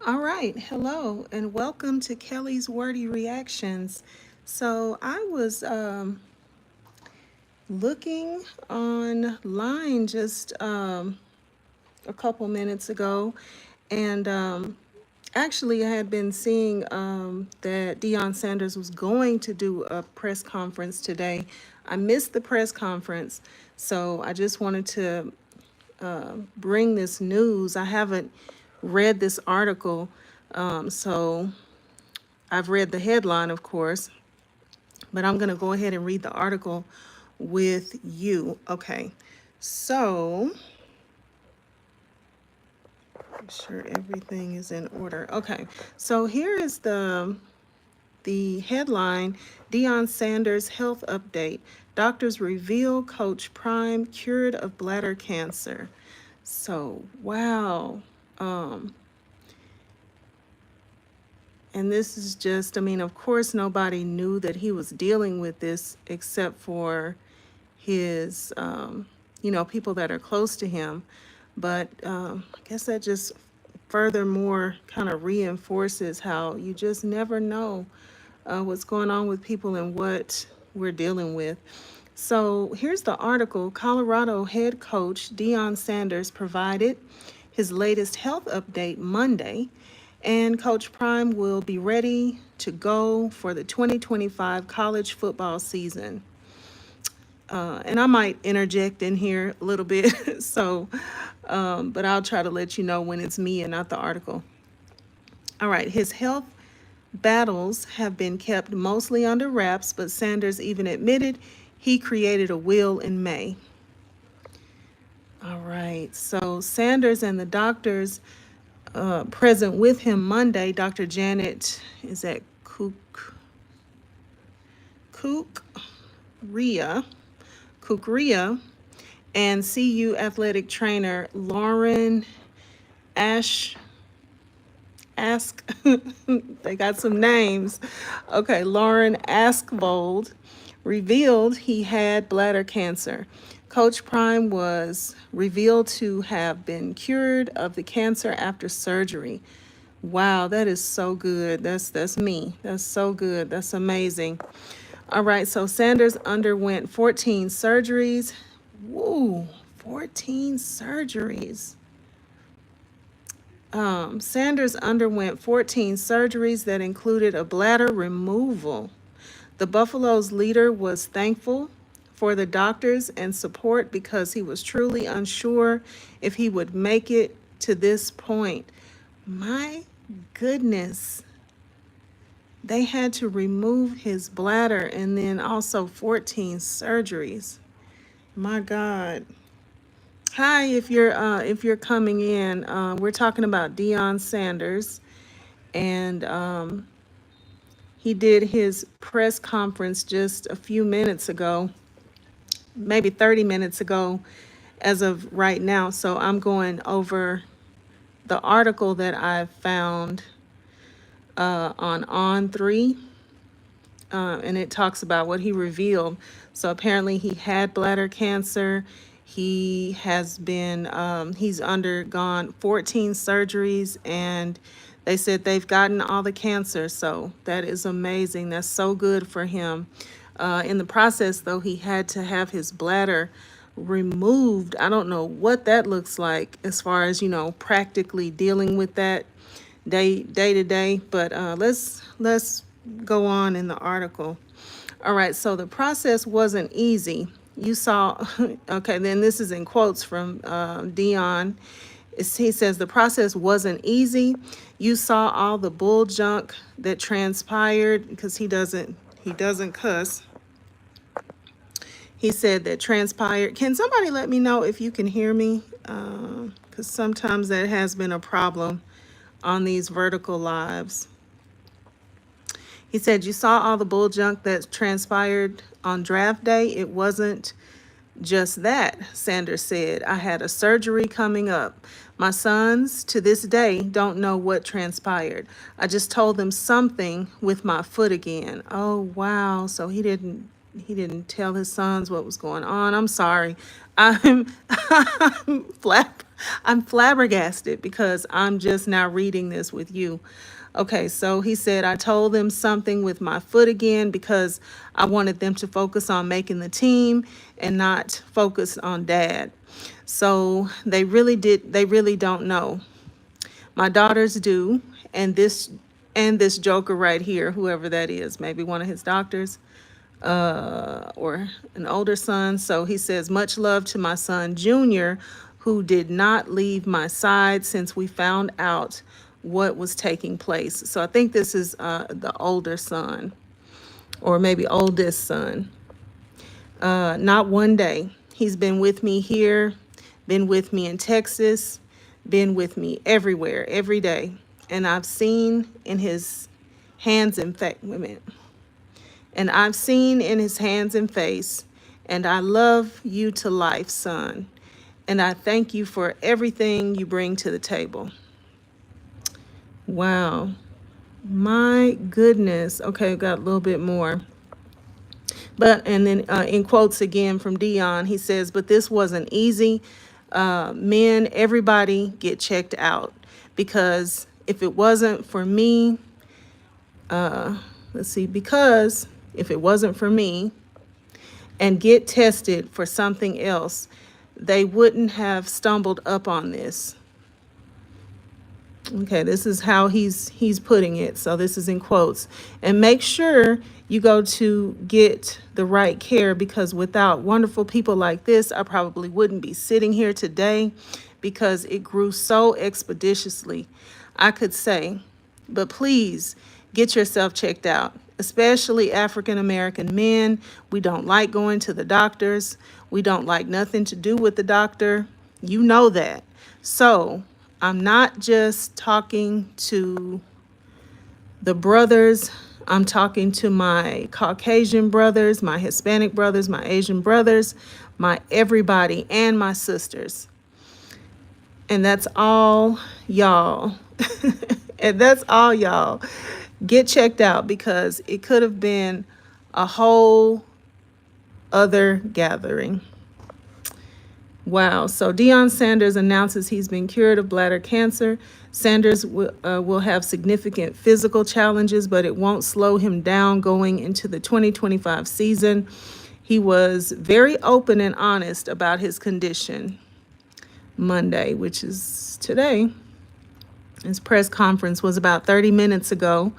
All right, hello, and welcome to Kelly's Wordy Reactions. So I was looking online just a couple minutes ago, and actually I had been seeing that Deion Sanders was going to do a press conference today. I missed the press conference, so I just wanted to bring this news. I haven't read this article, so I've read the headline, of course, but I'm going to go ahead and read the article with you. Okay, so make sure everything is in order. Okay, so here is the headline: Deion Sanders health update. Doctors reveal Coach Prime cured of bladder cancer. So wow. Um, And this is just, I mean, of course, nobody knew that he was dealing with this except for his, people that are close to him. But I guess that just furthermore kind of reinforces how you just never know what's going on with people and what we're dealing with. So here's the article. Colorado head coach Deion Sanders provided his latest health update Monday, and Coach Prime will be ready to go for the 2025 college football season. And I might interject in here a little bit, but I'll try to let you know when it's me and not the article. All right, his health battles have been kept mostly under wraps, but Sanders even admitted he created a will in May. All right, so Sanders and the doctors present with him Monday, Dr. Janet is at Kukria, Kukria, and CU athletic trainer Lauren Ash Ask. They got some names. Okay, Lauren Askvold revealed he had bladder cancer. Coach Prime was revealed to have been cured of the cancer after surgery. Wow, that is so good. That's me. That's so good. That's amazing. All right, so Sanders underwent 14 surgeries. Woo, 14 surgeries. Sanders underwent 14 surgeries that included a bladder removal. The Buffalo's leader was thankful for the doctors and support because he was truly unsure if he would make it to this point. My goodness. They had to remove his bladder and then also 14 surgeries. My God. Hi, if you're coming in, we're talking about Deion Sanders, and he did his press conference just a few minutes ago, maybe 30 minutes ago, as of right now. So I'm going over the article that I found on 3, and it talks about what he revealed. So apparently he had bladder cancer. He's undergone 14 surgeries, and they said they've gotten all the cancer. So that is amazing. That's so good for him. In the process, though, he had to have his bladder removed. I don't know what that looks like as far as, practically dealing with that day to day. But let's go on in the article. All right, so the process wasn't easy. You saw, okay, then this is in quotes from Deion. He says the process wasn't easy. You saw all the bull junk that transpired because he doesn't cuss. He said that transpired. Can somebody let me know if you can hear me? Because sometimes that has been a problem on these vertical lives. He said, you saw all the bull junk that transpired on draft day. It wasn't just that, Sanders said. I had a surgery coming up. My sons, to this day, don't know what transpired. I just told them something with my foot again. Oh, wow. So he didn't tell his sons what was going on. I'm sorry. I'm, I'm I'm flabbergasted because I'm just now reading this with you. Okay, so he said, I told them something with my foot again because I wanted them to focus on making the team and not focus on dad. So they really don't know. My daughters do, and this joker right here, whoever that is, maybe one of his doctors, or an older son. So he says, much love to my son Junior, who did not leave my side since we found out what was taking place. So I think this is the older son, or maybe oldest son. Not one day. He's been with me here, been with me in Texas, been with me everywhere, every day. And I've seen in his hands and face, wait a minute. And I've seen in his hands and face, and I love you to life, son. And I thank you for everything you bring to the table. Wow. My goodness. Okay, we got a little bit more. But, and then in quotes again from Deion, he says, but this wasn't easy. Men, everybody get checked out. Because if it wasn't for me, because if it wasn't for me, and get tested for something else, they wouldn't have stumbled up on this. Okay, this is how he's putting it. So this is in quotes. And make sure you go to get the right care, because without wonderful people like this, I probably wouldn't be sitting here today, because it grew so expeditiously, I could say. But please get yourself checked out, especially African American men. We don't like going to the doctors. We don't like nothing to do with the doctor. You know that. So I'm not just talking to the brothers. I'm talking to my Caucasian brothers, my Hispanic brothers, my Asian brothers, my everybody, and my sisters. And that's all y'all. And that's all y'all. Get checked out, because it could have been a whole other gathering. Wow. So Deion Sanders announces he's been cured of bladder cancer. Sanders will have significant physical challenges, but it won't slow him down going into the 2025 season. He was very open and honest about his condition Monday, which is today. His press conference was about 30 minutes ago.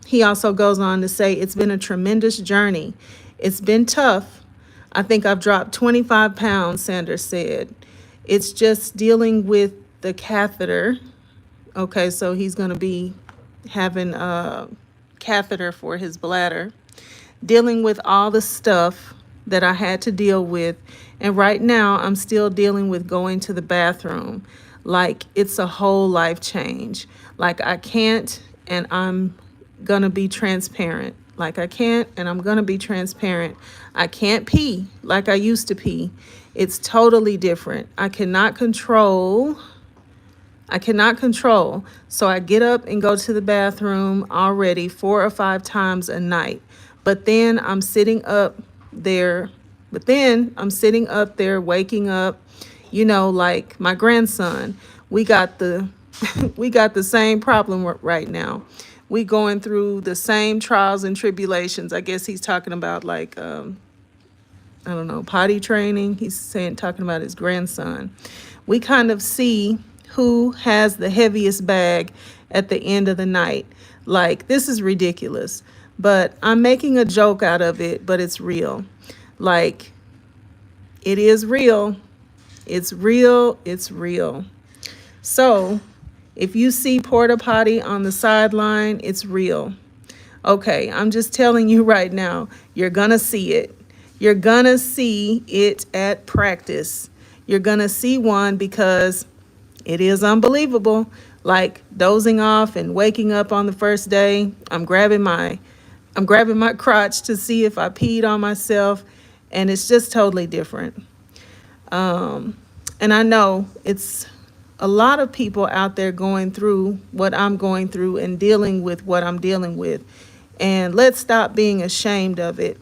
He also goes on to say, it's been a tremendous journey. It's been tough. I think I've dropped 25 pounds, Sanders said. It's just dealing with the catheter. Okay, so he's going to be having a catheter for his bladder, dealing with all the stuff that I had to deal with. And right now, I'm still dealing with going to the bathroom. Like, it's a whole life change. Like, I can't, and I'm going to be transparent. Like, I can't, and I'm going to be transparent. I can't pee like I used to pee. It's totally different. I cannot control. So I get up and go to the bathroom already 4 or 5 times a night. But then I'm sitting up there. Waking up, like my grandson. We got the we got the same problem right now. We going through the same trials and tribulations. I guess he's talking about, like, I don't know, potty training. He's talking about his grandson. We kind of see who has the heaviest bag at the end of the night. Like, this is ridiculous, but I'm making a joke out of it, but it's real. Like, it is real. It's real. It's real. So if you see porta potty on the sideline, it's real. Okay, I'm just telling you right now, you're going to see it. You're going to see it at practice. You're going to see one, because it is unbelievable. Like, dozing off and waking up on the first day, I'm grabbing my crotch to see if I peed on myself, and it's just totally different. And I know it's a lot of people out there going through what I'm going through and dealing with what I'm dealing with. And let's stop being ashamed of it,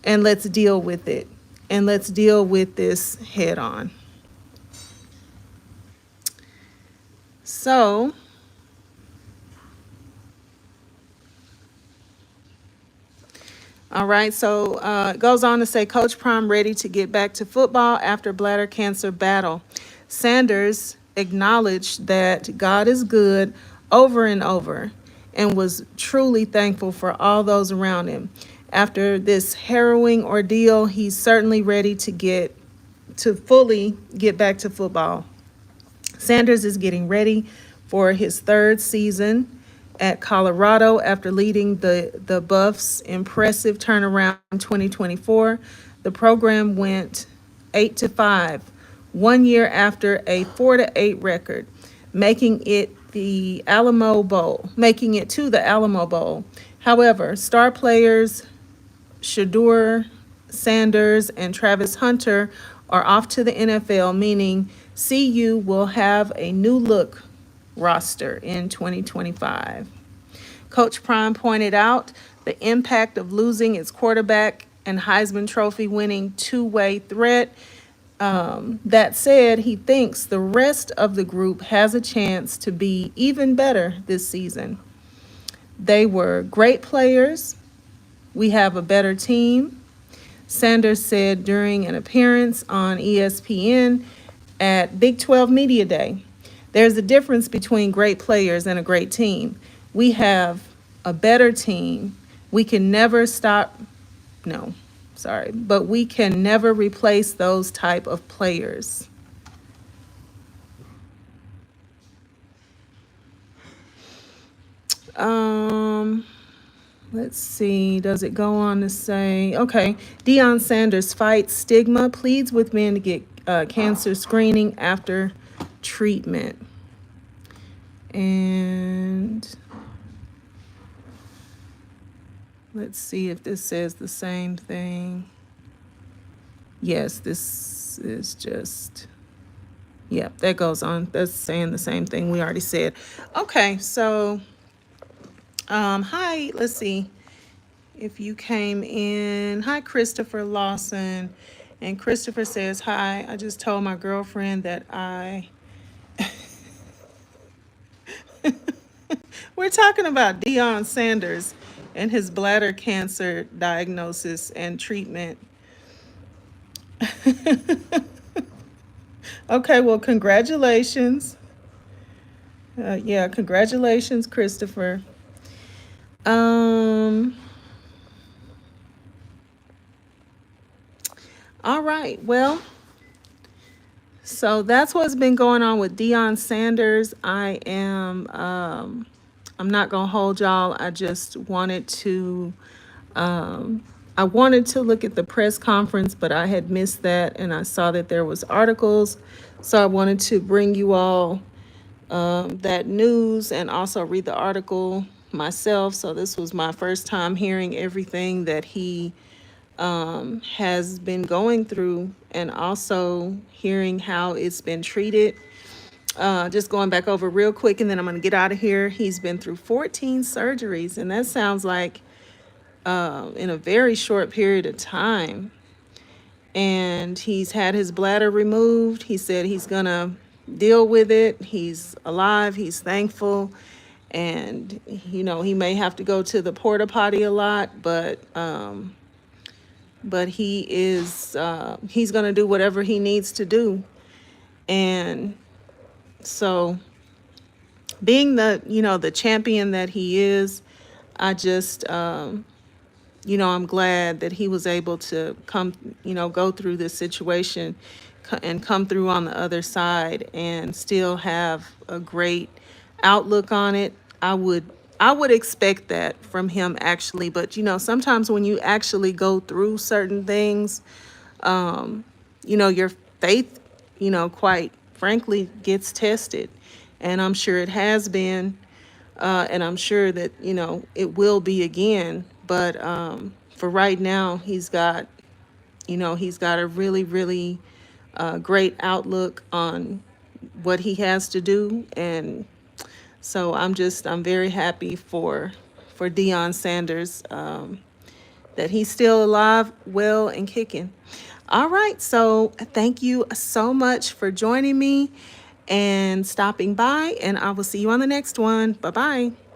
and let's deal with it, and let's deal with this head on. So, all right. So it goes on to say Coach Prime ready to get back to football after bladder cancer battle. Sanders acknowledged that God is good over and over and was truly thankful for all those around him. After this harrowing ordeal, he's certainly ready to fully get back to football. Sanders is getting ready for his third season at Colorado after leading the Buffs' impressive turnaround in 2024. The program went 8-5, 1 year after a 4-8 record, making it to the Alamo Bowl. However, star players Shadur Sanders and Travis Hunter are off to the NFL, meaning CU will have a new look roster in 2025. Coach Prime pointed out the impact of losing its quarterback and Heisman Trophy winning two-way threat. That said, he thinks the rest of the group has a chance to be even better this season. They were great players. We have a better team. Sanders said during an appearance on ESPN at Big 12 Media Day. There's a difference between great players and a great team. We have a better team. We can never stop, no, sorry, but we can never replace those type of players. Um, let's see, does it go on to say, okay, Deion Sanders fights stigma, pleads with men to get cancer screening after treatment. And let's see if this says the same thing. Yes, this is just, yeah, that goes on. That's saying the same thing we already said. Okay, so, hi, let's see if you came in. Hi, Christopher Lawson. And Christopher says, hi, I just told my girlfriend that we're talking about Deion Sanders and his bladder cancer diagnosis and treatment. Okay, well, congratulations. Yeah, congratulations, Christopher. Um, all right, well, so that's what's been going on with Deion Sanders. I'm not gonna hold y'all. I just wanted to I wanted to look at the press conference, but I had missed that and I saw that there was articles. So I wanted to bring you all that news and also read the article myself. So this was my first time hearing everything that he has been going through and also hearing how it's been treated. Just going back over real quick and then I'm going to get out of here. He's been through 14 surgeries, and that sounds like in a very short period of time. And he's had his bladder removed. He said he's going to deal with it. He's alive. He's thankful. And, you know, he may have to go to the porta potty a lot, but he's going to do whatever he needs to do. And so being the champion that he is, I just, I'm glad that he was able to come, go through this situation and come through on the other side and still have a great outlook on it. I would expect that from him actually, but sometimes when you actually go through certain things, your faith, quite frankly gets tested. And I'm sure it has been, and I'm sure that, it will be again. But for right now, he's got a really, really great outlook on what he has to do. And so I'm very happy for Deion Sanders, that he's still alive, well, and kicking. All right, so thank you so much for joining me. and stopping by, and I will see you on the next one. Bye bye.